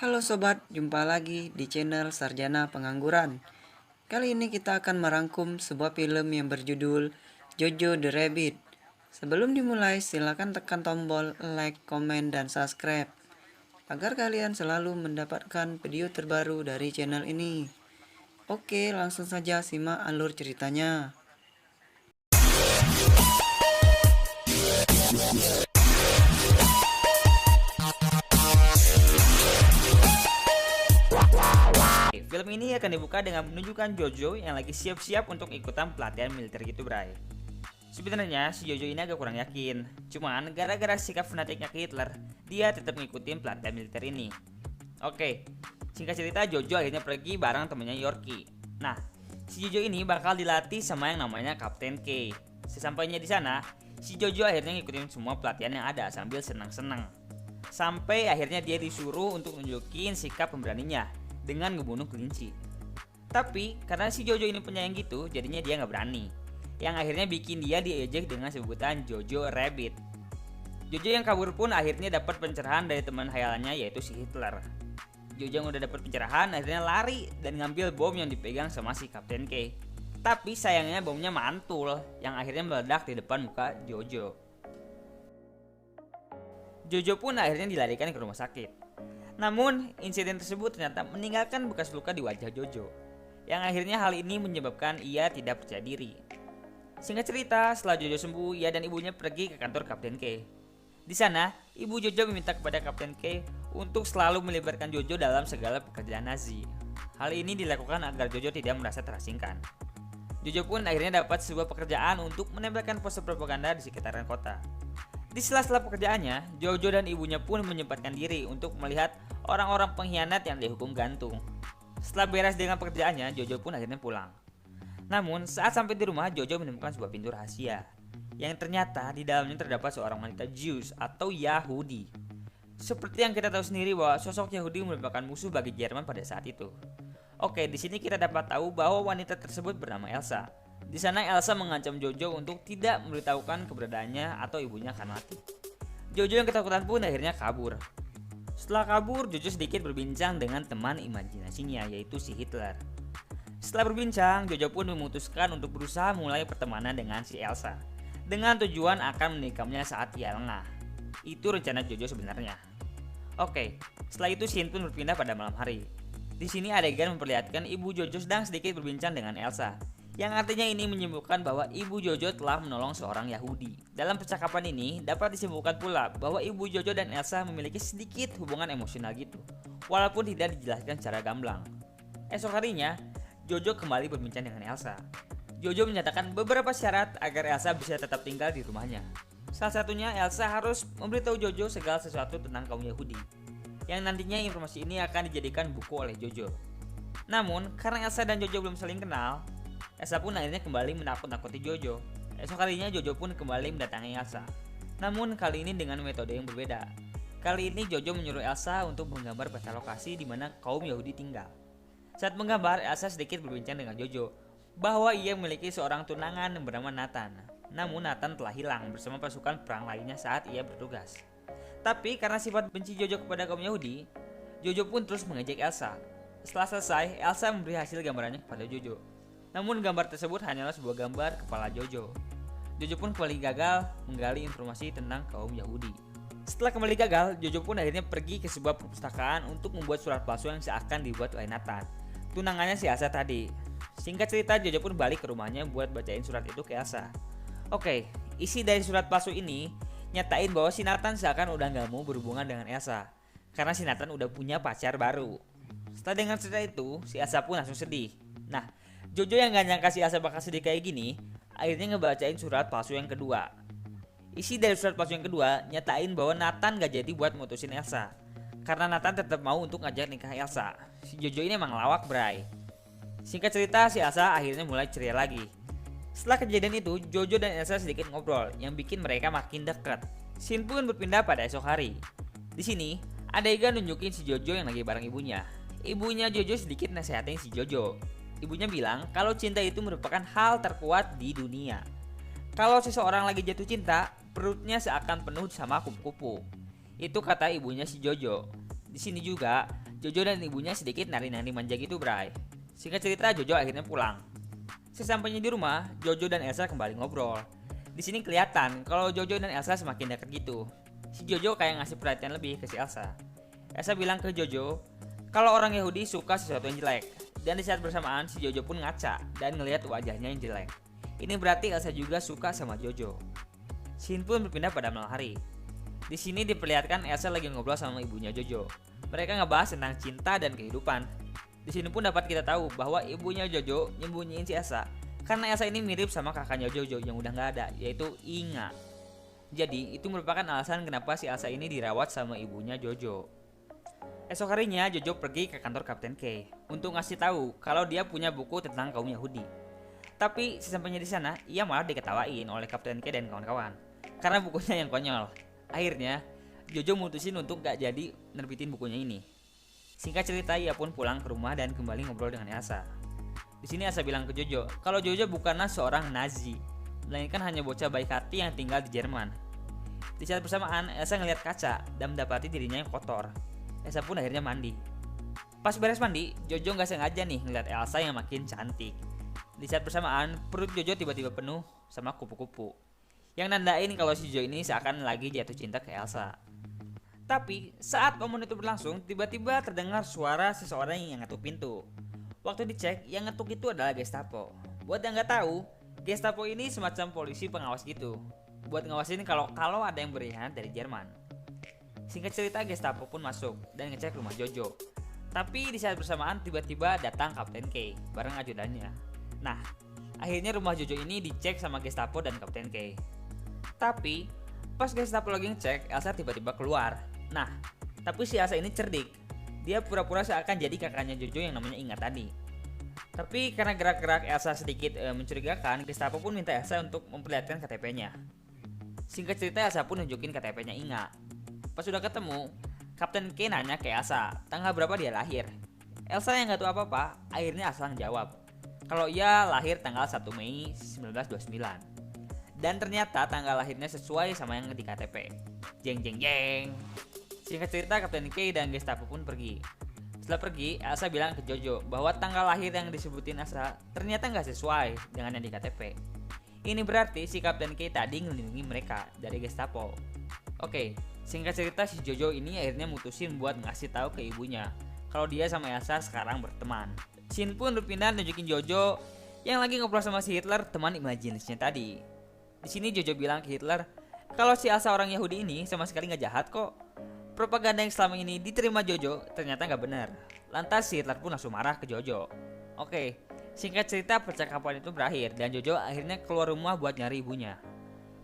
Halo sobat, jumpa lagi di channel Sarjana Pengangguran. Kali ini kita akan merangkum sebuah film yang berjudul Jojo the Rabbit. Sebelum dimulai, silakan tekan tombol like, komen, dan subscribe agar kalian selalu mendapatkan video terbaru dari channel ini. Oke, langsung saja simak alur ceritanya. Film ini akan dibuka dengan menunjukkan Jojo yang lagi siap-siap untuk ikutan pelatihan militer gitu, Bray. Sebenarnya si Jojo ini agak kurang yakin, cuman gara-gara sikap fanatiknya ke Hitler, dia tetap ngikutin pelatihan militer ini. Oke, singkat cerita Jojo akhirnya pergi bareng temennya Yorkie. Nah, si Jojo ini bakal dilatih sama yang namanya Kapten K. Sesampainya di sana, si Jojo akhirnya ngikutin semua pelatihan yang ada sambil senang-senang. Sampai akhirnya dia disuruh untuk nunjukin sikap pemberaninya dengan ngebunuh kelinci. Tapi karena si Jojo ini penyayang gitu, jadinya dia nggak berani. Yang akhirnya bikin dia diejek dengan sebutan Jojo Rabbit. Jojo yang kabur pun akhirnya dapat pencerahan dari teman hayalannya yaitu si Hitler. Jojo yang udah dapat pencerahan akhirnya lari dan ngambil bom yang dipegang sama si Kapten K. Tapi sayangnya bomnya mantul yang akhirnya meledak di depan muka Jojo. Jojo pun akhirnya dilarikan ke rumah sakit. Namun, insiden tersebut ternyata meninggalkan bekas luka di wajah Jojo, yang akhirnya hal ini menyebabkan ia tidak percaya diri. Singkat cerita, setelah Jojo sembuh, ia dan ibunya pergi ke kantor Kapten K. Di sana, ibu Jojo meminta kepada Kapten K untuk selalu melibatkan Jojo dalam segala pekerjaan Nazi. Hal ini dilakukan agar Jojo tidak merasa terasingkan. Jojo pun akhirnya dapat sebuah pekerjaan untuk menempelkan poster propaganda di sekitaran kota. Di sela-sela pekerjaannya, Jojo dan ibunya pun menyempatkan diri untuk melihat orang-orang pengkhianat yang dihukum gantung. Setelah beres dengan pekerjaannya, Jojo pun akhirnya pulang. Namun, saat sampai di rumah, Jojo menemukan sebuah pintu rahasia yang ternyata di dalamnya terdapat seorang wanita Jews atau Yahudi. Seperti yang kita tahu sendiri bahwa sosok Yahudi merupakan musuh bagi Jerman pada saat itu. Oke, di sini kita dapat tahu bahwa wanita tersebut bernama Elsa. Di sana Elsa mengancam Jojo untuk tidak memberitahukan keberadaannya atau ibunya akan mati. Jojo yang ketakutan pun akhirnya kabur. Setelah kabur, Jojo sedikit berbincang dengan teman imajinasinya yaitu si Hitler. Setelah berbincang, Jojo pun memutuskan untuk berusaha mulai pertemanan dengan si Elsa dengan tujuan akan menikamnya saat ia lengah. Itu rencana Jojo sebenarnya. Oke, setelah itu scene pun berpindah pada malam hari. Di sini adegan memperlihatkan ibu Jojo sedang sedikit berbincang dengan Elsa, yang artinya ini menyebutkan bahwa ibu Jojo telah menolong seorang Yahudi. Dalam percakapan ini dapat disimpulkan pula bahwa ibu Jojo dan Elsa memiliki sedikit hubungan emosional gitu, walaupun tidak dijelaskan secara gamblang. Esok harinya, Jojo kembali berbincang dengan Elsa. Jojo menyatakan beberapa syarat agar Elsa bisa tetap tinggal di rumahnya. Salah satunya Elsa harus memberitahu Jojo segala sesuatu tentang kaum Yahudi, yang nantinya informasi ini akan dijadikan buku oleh Jojo. Namun, karena Elsa dan Jojo belum saling kenal, Elsa pun akhirnya kembali menakut-nakuti Jojo. Esok harinya Jojo pun kembali mendatangi Elsa. Namun kali ini dengan metode yang berbeda. Kali ini Jojo menyuruh Elsa untuk menggambar peta lokasi di mana kaum Yahudi tinggal. Saat menggambar, Elsa sedikit berbincang dengan Jojo bahwa ia memiliki seorang tunangan yang bernama Nathan. Namun Nathan telah hilang bersama pasukan perang lainnya saat ia bertugas. Tapi karena sifat benci Jojo kepada kaum Yahudi, Jojo pun terus mengejek Elsa. Setelah selesai, Elsa memberi hasil gambarannya kepada Jojo. Namun gambar tersebut hanyalah sebuah gambar kepala Jojo. Jojo pun kembali gagal menggali informasi tentang kaum Yahudi. Setelah kembali gagal, Jojo pun akhirnya pergi ke sebuah perpustakaan untuk membuat surat palsu yang seakan dibuat oleh Nathan, tunangannya si Elsa tadi. Singkat cerita, Jojo pun balik ke rumahnya buat bacain surat itu ke Elsa. Oke, isi dari surat palsu ini nyatain bahwa si Nathan seakan udah gak mau berhubungan dengan Elsa, karena si Nathan udah punya pacar baru. Setelah dengar cerita itu, si Elsa pun langsung sedih. Nah, Jojo yang gak nyangka si Elsa bakal sedih kayak gini, akhirnya ngebacain surat palsu yang kedua. Isi dari surat palsu yang kedua nyatain bahwa Nathan gak jadi buat mutusin Elsa, karena Nathan tetap mau untuk ngajak nikah Elsa. Si Jojo ini emang lawak, bray. Singkat cerita, si Elsa akhirnya mulai ceria lagi. Setelah kejadian itu, Jojo dan Elsa sedikit ngobrol yang bikin mereka makin dekat. Scene pun berpindah pada esok hari. Di sini, adegan nunjukin si Jojo yang lagi bareng ibunya. Ibunya Jojo sedikit nasehatin si Jojo. Ibunya bilang kalau cinta itu merupakan hal terkuat di dunia. Kalau seseorang lagi jatuh cinta, perutnya seakan penuh sama kupu-kupu. Itu kata ibunya si Jojo. Di sini juga Jojo dan ibunya sedikit nari-nari manja gitu, Bray. Singkat cerita, Jojo akhirnya pulang. Sesampainya di rumah, Jojo dan Elsa kembali ngobrol. Di sini kelihatan kalau Jojo dan Elsa semakin dekat gitu. Si Jojo kayak ngasih perhatian lebih ke si Elsa. Elsa bilang ke Jojo kalau orang Yahudi suka sesuatu yang jelek. Dan di saat bersamaan si Jojo pun ngaca dan ngelihat wajahnya yang jelek. Ini berarti Elsa juga suka sama Jojo. Scene pun berpindah pada malam hari. Di sini diperlihatkan Elsa lagi ngobrol sama ibunya Jojo. Mereka ngebahas tentang cinta dan kehidupan. Di sini pun dapat kita tahu bahwa ibunya Jojo nyembunyiin si Elsa karena Elsa ini mirip sama kakaknya Jojo yang udah nggak ada, yaitu Inga. Jadi itu merupakan alasan kenapa si Elsa ini dirawat sama ibunya Jojo. Esok harinya Jojo pergi ke kantor Kapten K untuk ngasih tahu kalau dia punya buku tentang kaum Yahudi. Tapi sesampainya di sana, ia malah diketawain oleh Kapten K dan kawan-kawan karena bukunya yang konyol. Akhirnya Jojo mutusin untuk gak jadi nerbitin bukunya ini. Singkat cerita, ia pun pulang ke rumah dan kembali ngobrol dengan Elsa. Di sini Elsa bilang ke Jojo kalau Jojo bukanlah seorang Nazi, melainkan hanya bocah baik hati yang tinggal di Jerman. Di saat bersamaan, Elsa ngelihat kaca dan mendapati dirinya yang kotor. Elsa pun akhirnya mandi. Pas beres mandi, Jojo gak sengaja nih ngeliat Elsa yang makin cantik. Di saat bersamaan, perut Jojo tiba-tiba penuh sama kupu-kupu, yang nandain kalau si Jojo ini seakan lagi jatuh cinta ke Elsa. Tapi saat momen itu berlangsung, tiba-tiba terdengar suara seseorang yang ngetuk pintu. Waktu dicek, yang ngetuk itu adalah Gestapo. Buat yang gak tahu, Gestapo ini semacam polisi pengawas gitu, buat ngawasin kalau ada yang berkhianat dari Jerman. Singkat cerita, Gestapo pun masuk dan ngecek rumah Jojo. Tapi di saat bersamaan tiba-tiba datang Kapten K bareng ajudannya. Nah, akhirnya rumah Jojo ini dicek sama Gestapo dan Kapten K. Tapi pas Gestapo lagi ngecek, Elsa tiba-tiba keluar. Nah, tapi si Elsa ini cerdik. Dia pura-pura seakan jadi kakaknya Jojo yang namanya Inga tadi. Tapi karena gerak-gerak Elsa sedikit mencurigakan, Gestapo pun minta Elsa untuk memperlihatkan KTP-nya. Singkat cerita, Elsa pun nunjukin KTP-nya Inga. Pas sudah ketemu, Kapten K nanya ke Elsa tanggal berapa dia lahir. Elsa yang gak tahu apa-apa, akhirnya asal jawab kalau ia lahir tanggal 1 Mei 1929. Dan ternyata tanggal lahirnya sesuai sama yang di KTP. Jeng jeng jeng. Singkat cerita, Kapten K dan Gestapo pun pergi. Setelah pergi, Elsa bilang ke Jojo bahwa tanggal lahir yang disebutin Elsa ternyata gak sesuai dengan yang di KTP. Ini berarti si Kapten K tadi ngelindungi mereka dari Gestapo. Oke, singkat cerita si Jojo ini akhirnya mutusin buat ngasih tahu ke ibunya kalau dia sama Elsa sekarang berteman. Scene pun berpindah nunjukin Jojo yang lagi ngobrol sama si Hitler, teman imajinasinya tadi. Di sini Jojo bilang ke Hitler kalau si Elsa orang Yahudi ini sama sekali nggak jahat kok. Propaganda yang selama ini diterima Jojo ternyata nggak benar. Lantas si Hitler pun langsung marah ke Jojo. Oke, singkat cerita percakapan itu berakhir dan Jojo akhirnya keluar rumah buat nyari ibunya.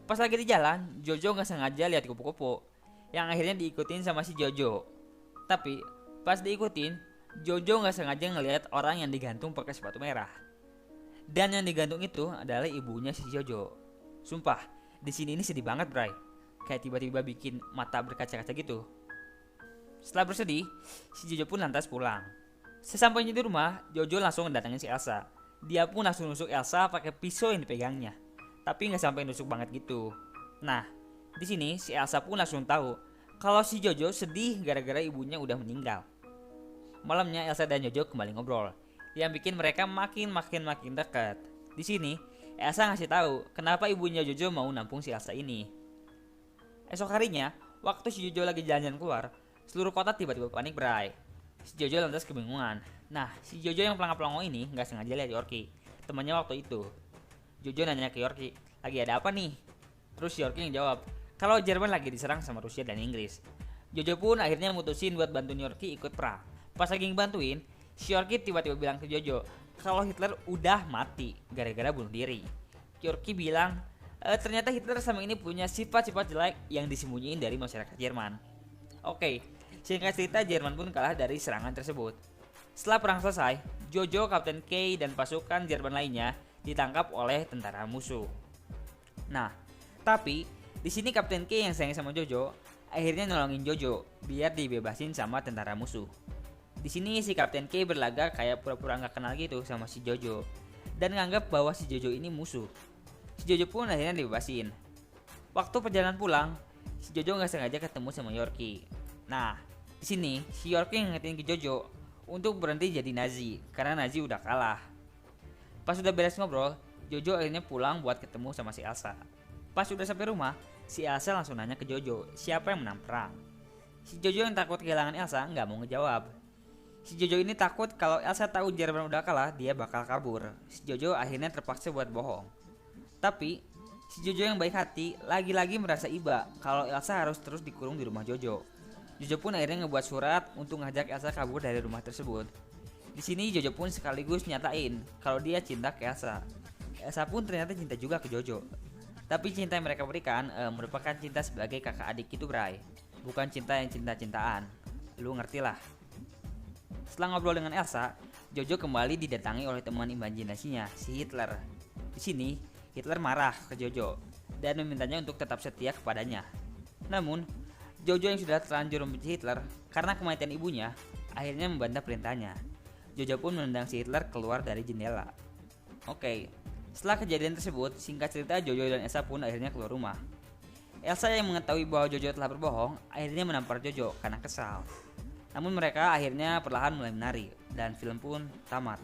Pas lagi di jalan, Jojo nggak sengaja lihat kupu-kupu yang akhirnya diikutin sama si Jojo. Tapi pas diikutin, Jojo nggak sengaja ngelihat orang yang digantung pakai sepatu merah. Dan yang digantung itu adalah ibunya si Jojo. Sumpah, di sini ini sedih banget, Bray. Kayak tiba-tiba bikin mata berkaca-kaca gitu. Setelah bersedih, si Jojo pun lantas pulang. Sesampainya di rumah, Jojo langsung mendatangin si Elsa. Dia pun langsung nusuk Elsa pakai pisau yang dipegangnya. Tapi nggak sampai nusuk banget gitu. Nah, di sini si Elsa pun langsung tahu kalau si Jojo sedih gara-gara ibunya udah meninggal. Malamnya Elsa dan Jojo kembali ngobrol, yang bikin mereka makin dekat. Di sini Elsa ngasih tahu kenapa ibunya Jojo mau nampung si Elsa ini. Esok harinya, waktu si Jojo lagi jalan-jalan keluar, seluruh kota tiba-tiba panik, Bray. Si Jojo lantas kebingungan. Nah, si Jojo yang pelangap-pelongo ini nggak sengaja lihat Yorkie, temannya waktu itu. Jojo nanya ke Yorkie, lagi ada apa nih? Terus Yorkie yang jawab, kalau Jerman lagi diserang sama Rusia dan Inggris. Jojo pun akhirnya mutusin buat bantu Yorkie ikut perang. Pas lagi ngebantuin, si Yorkie tiba-tiba bilang ke Jojo kalau Hitler udah mati gara-gara bunuh diri. Yorkie bilang, ternyata Hitler sama ini punya sifat-sifat jelek yang disembunyiin dari masyarakat Jerman. Oke, singkat cerita Jerman pun kalah dari serangan tersebut. Setelah perang selesai, Jojo, Kapten K, dan pasukan Jerman lainnya ditangkap oleh tentara musuh. Nah, tapi di sini Kapten K yang sayang sama Jojo akhirnya nolongin Jojo biar dibebasin sama tentara musuh. Di sini si Kapten K berlagak kayak pura-pura nggak kenal gitu sama si Jojo dan nganggap bahwa si Jojo ini musuh. Si Jojo pun akhirnya dibebasin. Waktu perjalanan pulang, si Jojo nggak sengaja ketemu sama Yorkie. Nah, Di sini, si Yorkie ngingetin ke Jojo untuk berhenti jadi Nazi karena Nazi udah kalah. Pas udah beres ngobrol, Jojo akhirnya pulang buat ketemu sama si Elsa. Pas udah sampai rumah, si Elsa langsung nanya ke Jojo siapa yang menang perang. Si Jojo yang takut kehilangan Elsa nggak mau ngejawab. Si Jojo ini takut kalau Elsa tahu Jerman udah kalah, dia bakal kabur. Si Jojo akhirnya terpaksa buat bohong. Tapi si Jojo yang baik hati lagi-lagi merasa iba kalau Elsa harus terus dikurung di rumah Jojo. Jojo pun akhirnya ngebuat surat untuk ngajak Elsa kabur dari rumah tersebut. Di sini Jojo pun sekaligus nyatain kalau dia cinta ke Elsa. Elsa pun ternyata cinta juga ke Jojo. Tapi cinta yang mereka berikan merupakan cinta sebagai kakak adik itu, Bray. Bukan cinta yang cinta-cintaan. Lu ngerti lah. Setelah ngobrol dengan Elsa, Jojo kembali didatangi oleh teman imajinasinya, si Hitler. Di sini, Hitler marah ke Jojo dan memintanya untuk tetap setia kepadanya. Namun, Jojo yang sudah terlanjur membenci Hitler karena kematian ibunya, akhirnya membantah perintahnya. Jojo pun menendang si Hitler keluar dari jendela. Oke, setelah kejadian tersebut, singkat cerita Jojo dan Elsa pun akhirnya keluar rumah. Elsa yang mengetahui bahwa Jojo telah berbohong, akhirnya menampar Jojo karena kesal. Namun mereka akhirnya perlahan mulai menari, dan film pun tamat.